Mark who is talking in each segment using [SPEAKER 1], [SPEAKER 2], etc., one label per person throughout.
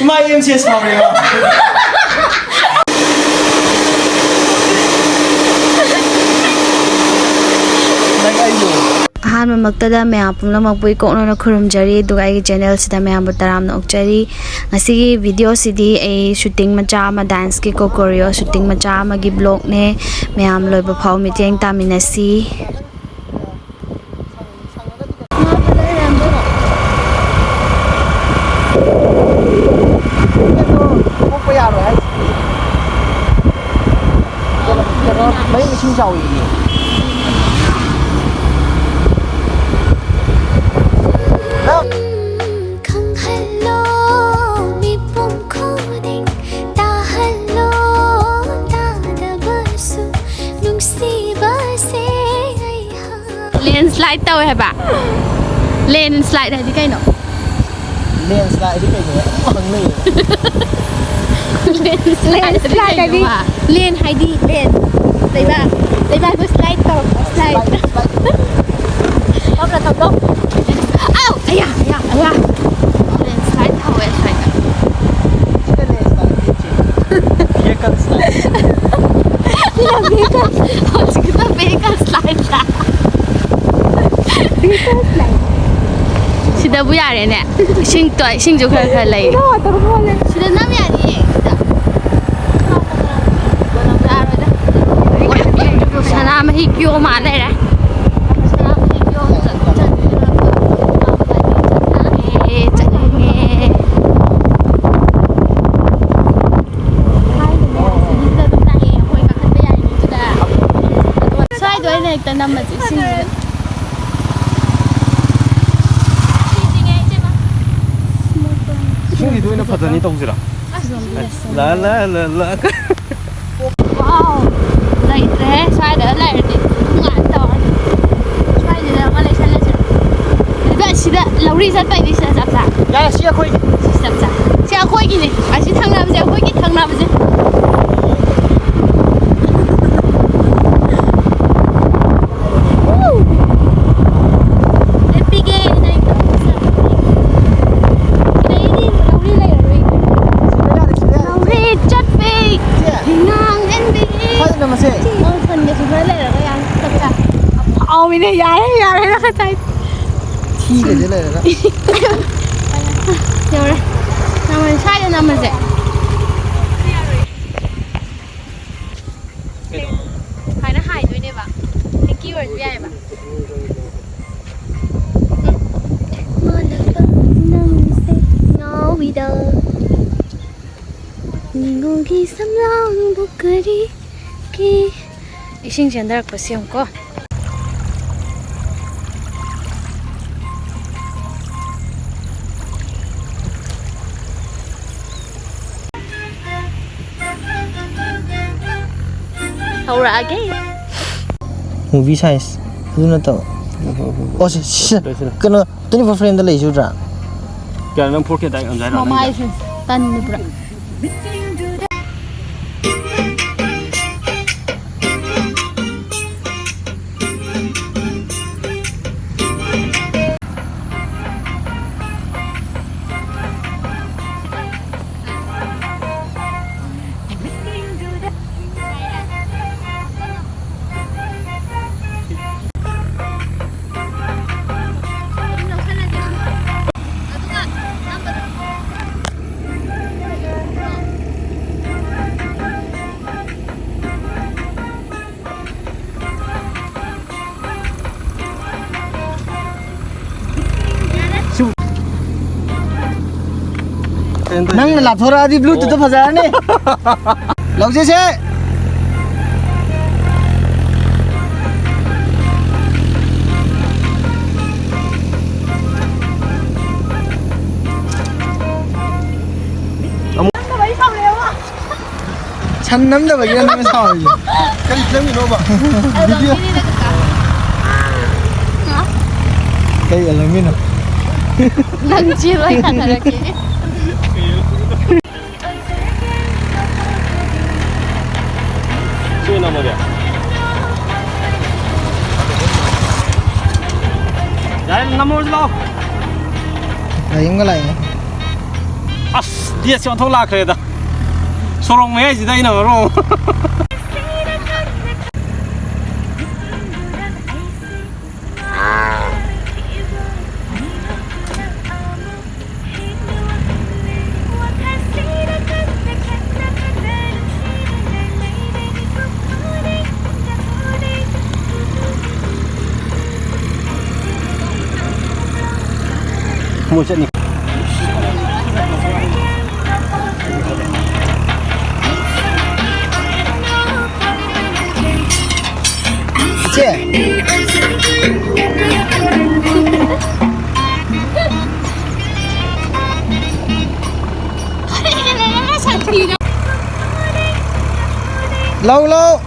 [SPEAKER 1] mayam sia sauri ba
[SPEAKER 2] ꯑꯍꯥꯟꯕꯃꯛꯇꯗ ꯃꯌꯥꯝ ꯄꯨꯝꯅꯃꯛꯄꯨ ꯏꯀꯣꯛꯅꯅ ꯈꯨꯔꯨꯝꯖꯔꯤ ꯑꯗꯨꯒ ꯑꯩꯒꯤ ꯆꯦꯅꯦꯜꯁꯤꯗ ꯃꯌꯥꯝꯕꯨ ꯇꯔꯥꯝꯅ ꯑꯣꯛꯆꯔꯤ ꯉꯁꯤꯒꯤ ꯚꯤꯗꯤꯑꯣꯁꯤꯗꯤ ꯑꯩ ꯁꯨꯇꯤꯡ ꯃꯆꯥ ꯑꯃ ꯗꯥꯟꯁꯀꯤ ꯀꯣꯔꯤꯌꯣ ꯁꯨꯇꯤꯡ ꯃꯆꯥ ꯑꯃꯒꯤ ꯕ꯭ꯂꯣꯛꯅꯦ ꯃꯌꯥꯝ ꯂꯣꯏꯕ ꯐꯥꯎ ꯃꯤꯠꯌꯦꯡ ꯇꯥꯃꯤꯟꯅꯁꯤ Landslide tao hai ba? Landslide hai di kai no?
[SPEAKER 1] Landslide di kai no? Mang ni.
[SPEAKER 2] Landslide hai di. Land hai di land. Dai ba? Dai ba ko slide tao. Slide. Om la tao. Au! Aya, aya, aya. Landslide tao hai slide.
[SPEAKER 1] Vehicle slide.
[SPEAKER 2] La vehicle. Oh, kita vehicle slide la. Sida bu yare ne sing toy sing jo khara khara lai sida nam yari sana ma hi kyo ma lai ra sana ma hi kyo sai doi ne ta nam ma sing
[SPEAKER 1] Shingi doina phadani tawjira. La la la la.
[SPEAKER 2] Wow. Lai tre sai da lai ri. Ngai taw. Sai da ma lai san la chi. Ba sida lauri sa tai di sa sa sa.
[SPEAKER 1] Ya ya sia khoi.
[SPEAKER 2] Sa sa. Sia khoi gi ni. A si thang na ba je khoi gi thang na ba je. Ini ya nak kata.
[SPEAKER 1] Tiga je lah.
[SPEAKER 2] Ya udah. Nama saya nama saya. Karena hai tu ni bang. Thank you very much bang. Ningogi samlang bukari ki. Ising jendar pasiam ko. Again.
[SPEAKER 1] Movie size. Itu na tau. Oh si kena tu ni friend dah lesu dah. Kalau nak pergi dah anjay.
[SPEAKER 2] Mama itu tan ni pura.
[SPEAKER 1] Nang na lapthora di bluetooth to phasa ne lause se chan nam da bagi nam sa yi kan film ni no ba video kai alamin no
[SPEAKER 2] lang chi roi kata rake
[SPEAKER 1] Sino mo dia? Jalan nomor lo. Ayun nga lang. As
[SPEAKER 3] Dia siya thoklkpada. Sorong me ji dai na ro. Mua chuyện này.
[SPEAKER 1] Chị lâu lâu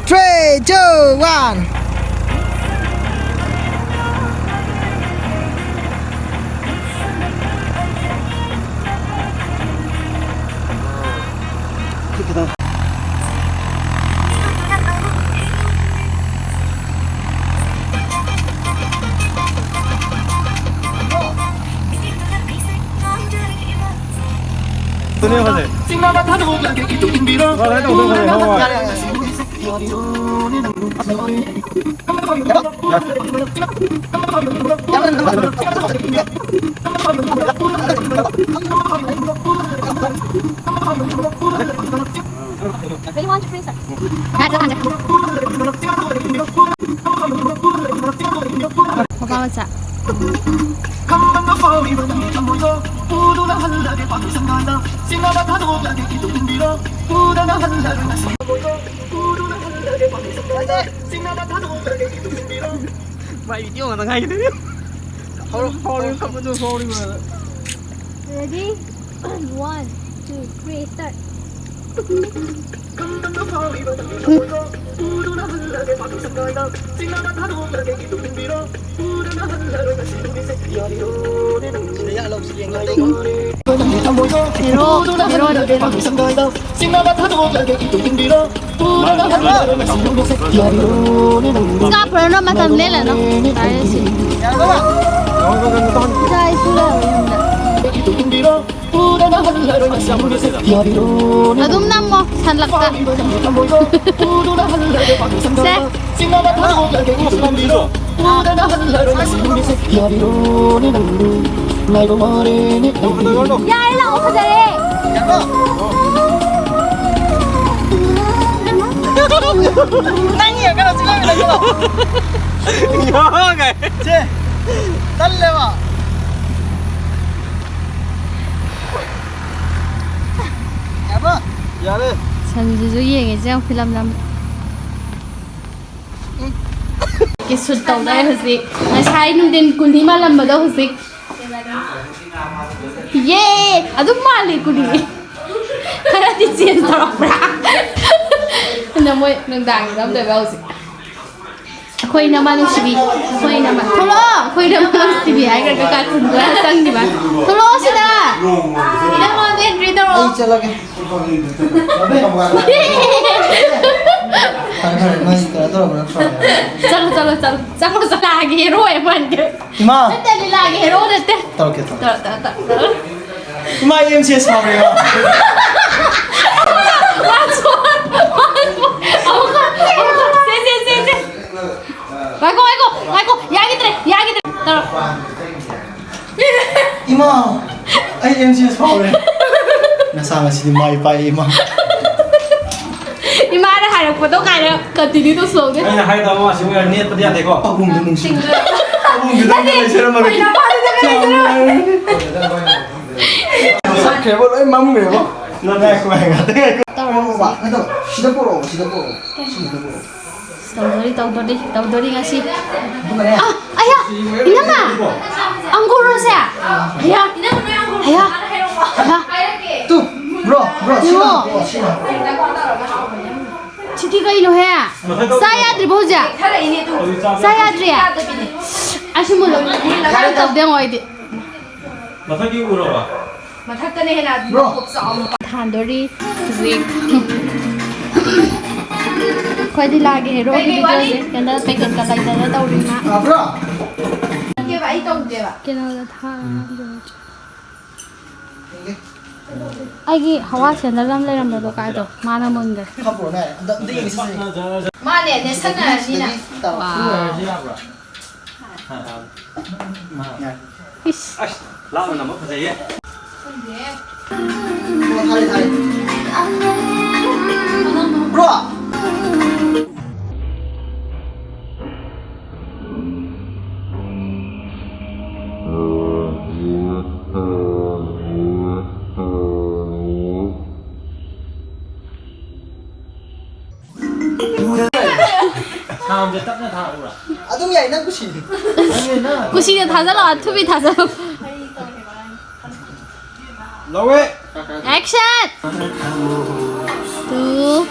[SPEAKER 1] three, two, one.
[SPEAKER 3] Tuloy kasi. Wala ito, tuloy kasi.
[SPEAKER 2] Really want to freeze it? 먹어보자.
[SPEAKER 3] Vậy video là ngay thế. Thôi không có đưa phô đi mà.
[SPEAKER 2] Ready? 1, 2, 3, start. Ska pernah makan lela no? Tadi sih. Saya sudah. Adum namo sanlakta. Se. Ya elah apa jadi?
[SPEAKER 1] Nangis kalau sekarang bila kalau.
[SPEAKER 3] Nhớ kìa.
[SPEAKER 1] Chị, tắt lên mà. Dạ vâng.
[SPEAKER 3] Dạ đi.
[SPEAKER 2] 선주주 얘기죠 필름 남. cái sụt tàu đây hả chị? Ngày sai nung đến cùn đi mà làm ở đâu hả chị? Yeah, aduh mali cùn đi. Karena di sini taruh berang. Namoy nang dang dam deh bau sih. Koi nama nung sibi, koi nama. Tolong, koi nama nung sibi. Agar kakak tunggu sang di mana? Tolong sudah. Ini mau deh reader.
[SPEAKER 1] Ay, chalo ke.
[SPEAKER 2] चलो चलो चलो चलो चलो आगे hero है बन के
[SPEAKER 1] Ima.
[SPEAKER 2] तेरे लागे हीरो देते
[SPEAKER 1] Taro ke taro.
[SPEAKER 2] तर
[SPEAKER 1] Ima MCS sabi ko.
[SPEAKER 2] What's one? Se. Bago, yagi tre. Tar.
[SPEAKER 1] Ima. Ay MCS sabi. Nasama si Mai pa Ima.
[SPEAKER 2] Imara harap ko to kaya continue to slow din.
[SPEAKER 3] Anh là hay tao mà chúng ta niết bắt đi có.
[SPEAKER 1] Pagong nung si. Pagong kita na siya mag. Sa kaya ba ay mam me ba?
[SPEAKER 3] Nó đây của anh à.
[SPEAKER 1] Taro ba? Ito, sida puro.
[SPEAKER 2] Tau dori ngasih. Ah, ayah, ini mah. Anggur siya. Ayah.
[SPEAKER 1] Tu. bro
[SPEAKER 2] 치티 가이노 해 사야들 보자 사야들이야 아시몰로 가르 떡댕 어이디
[SPEAKER 3] 마사기 울어봐.
[SPEAKER 2] 마탁단에 해나 단돌이 zik khoai lagi hero video je kana packet ka lai na tau ri na
[SPEAKER 1] bro
[SPEAKER 2] ke ba ai tau je ba kana da tha ai gi hawa channel lam lai ram da ka to mana mon ga
[SPEAKER 1] bro này đi
[SPEAKER 2] ma ne ne san na ni na ish
[SPEAKER 3] lao nằm ở cái gì ấy.
[SPEAKER 1] bro
[SPEAKER 3] Thamจะตักเนี่ยทางอุระ
[SPEAKER 1] tung vậy nó kusi
[SPEAKER 2] kusi da tha lo thubi tha sa
[SPEAKER 3] lâu ấy
[SPEAKER 2] action 2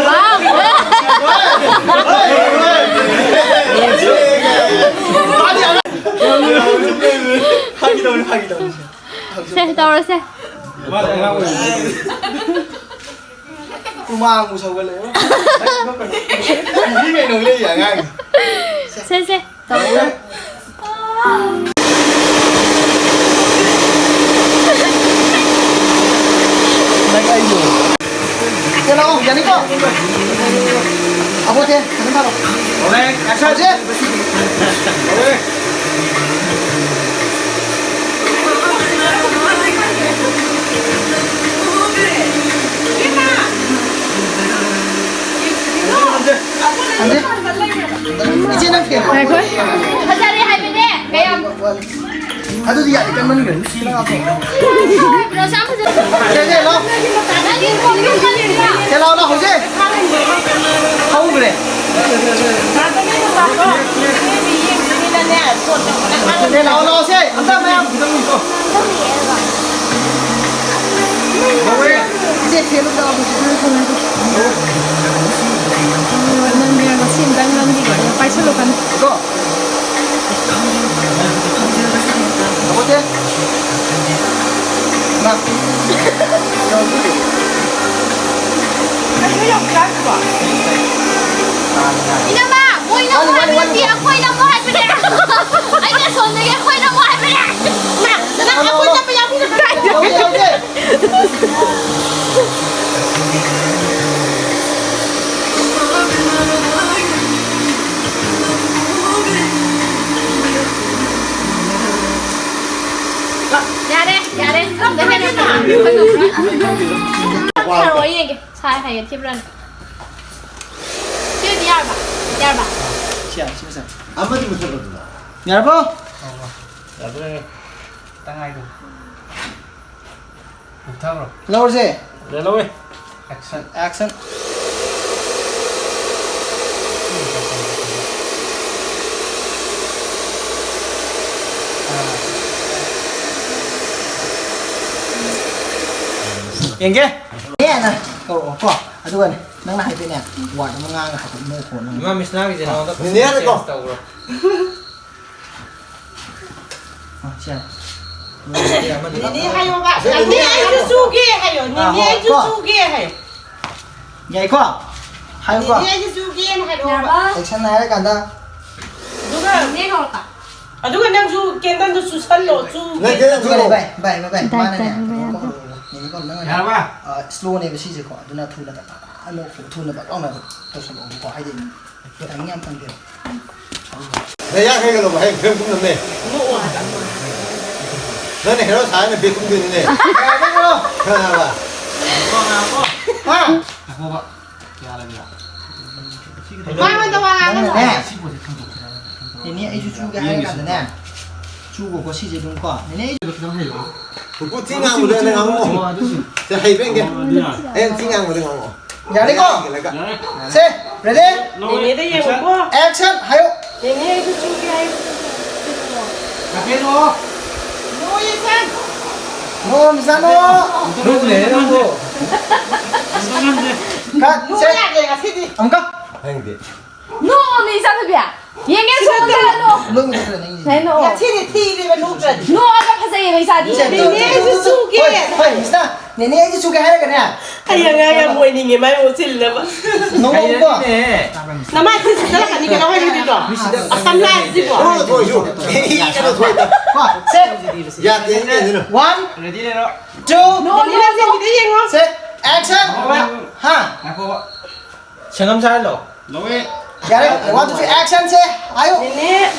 [SPEAKER 2] wow
[SPEAKER 1] 하기 더울
[SPEAKER 2] se tao se
[SPEAKER 3] mà lại ngang rồi
[SPEAKER 1] mang musuh cái lẽ nó còn cái này nổi lên vậy ngang
[SPEAKER 2] se tao
[SPEAKER 1] này cái gì cái nào cái này có apa sih kenapa lo
[SPEAKER 3] oleh
[SPEAKER 1] asal sih
[SPEAKER 3] oleh
[SPEAKER 1] 이제 난 게.
[SPEAKER 2] 하자리 할머니 매ям
[SPEAKER 1] 아주 야 이제 만 그래.
[SPEAKER 2] 너 샴푸
[SPEAKER 1] 제 너.
[SPEAKER 2] 나니 거기야
[SPEAKER 1] 제 나오나 호지. 하고 그래. 제 나오나 호지. 안다 매야. 이제 제로 나오고 이거. 어때? 나.
[SPEAKER 2] 이놈아 뭐 이놈 하는 뒤에 코 이놈 뭐 할 거냐 아니 손 내게 코 이놈 뭐 할 거냐 나 하고 있다 그냥 야래 không để hết nó hơi ngược đó sao rồi gì sai hay tiếp lên chưa đi ăn bà
[SPEAKER 1] 시야 심사. 아무도 못 잡거든. 여러분.
[SPEAKER 3] rồi tăng ai được một thang rồi
[SPEAKER 1] lâu rồi.
[SPEAKER 3] để lâu ấy
[SPEAKER 1] 액션. Yang ke? Ni na. Ko ko. Aduh kan. Nang nahi pe ne. Wa na nga nga ha mo ko nang.
[SPEAKER 3] mà mình nói cái gì nào đó
[SPEAKER 1] Ni ada ko. Ah, siap.
[SPEAKER 4] Ini hayo ba? Ini ayo sugi hayo. Ini ayo sugi hayo.
[SPEAKER 1] Nhảy qua. Hai qua.
[SPEAKER 4] Ini ayo sugi hayo.
[SPEAKER 1] 액션 나야 간다.
[SPEAKER 4] 누가
[SPEAKER 2] nghe rồi cả
[SPEAKER 4] 누가 nang su kendan du su sallo su.
[SPEAKER 1] Này cái này bay bay bay. Mana nè. Nhìn con nó.
[SPEAKER 3] nhà ba
[SPEAKER 1] Slow này besi je ko. Duna thu na ta. Ano ko thu na ba. Ong na. To so ko hai din. Tang nyam tang dia.
[SPEAKER 5] này nhá hay cái lồng hay phim cũng làm này nó này nó sáng này biết cũng biết này
[SPEAKER 1] Cái đó.
[SPEAKER 5] thế nào bà
[SPEAKER 1] Ha.
[SPEAKER 3] cô vợ nhà là gì ạ
[SPEAKER 4] Mai mai tao
[SPEAKER 1] Nang
[SPEAKER 4] ang
[SPEAKER 1] nè. Ini ai chu cái hai kan nè. Chu ko si je dun ko. Ini
[SPEAKER 5] cũng chỉ ngang một đứa này ngang ngộ sẽ hay bên kia em chỉ ngang một đứa ngang ngộ
[SPEAKER 1] Ya ni ko. Se. Ready?
[SPEAKER 4] Ini dia yang buat.
[SPEAKER 1] Action. Hayo.
[SPEAKER 4] Ini ayo sugi hayo.
[SPEAKER 3] cà phê thôi
[SPEAKER 4] Nuôi san.
[SPEAKER 1] No, bisa no. No le no. Kat, set. Angka.
[SPEAKER 5] 행디.
[SPEAKER 2] No, ni sa tabiya. Yenge so no.
[SPEAKER 1] Belum bisa ni.
[SPEAKER 2] Hey no.
[SPEAKER 4] 야 티리 티리가 녹잖아.
[SPEAKER 2] No, aga phasai mai sa di.
[SPEAKER 1] Hoi, bisa. Nene aja suka hari kan ya.
[SPEAKER 4] 하야야야 뭐 이게 많이 못 쓸래 봐.
[SPEAKER 1] No ko.
[SPEAKER 4] 나만 티스라 가니까 나와 이리도. 아삼라 지고.
[SPEAKER 5] 어, 도와줘. 이거 도와줘.
[SPEAKER 1] Kau, set.
[SPEAKER 5] 야, 얘는
[SPEAKER 1] 1, 2,
[SPEAKER 4] 너 니가 생기대 얘가.
[SPEAKER 1] set. Action. Ha. Jangan salah lo. Yare, 1, 2, 3, action se. Ayo.
[SPEAKER 4] 네.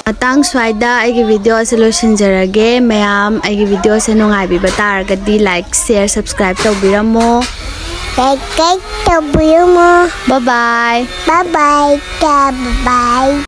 [SPEAKER 2] Matang swaida aigi video se losinjarage mayam aigi video se nungai bi bataragadi like share subscribe tawbiramo
[SPEAKER 6] Like to be more.
[SPEAKER 2] bye bye
[SPEAKER 6] Bye bye. Bye bye.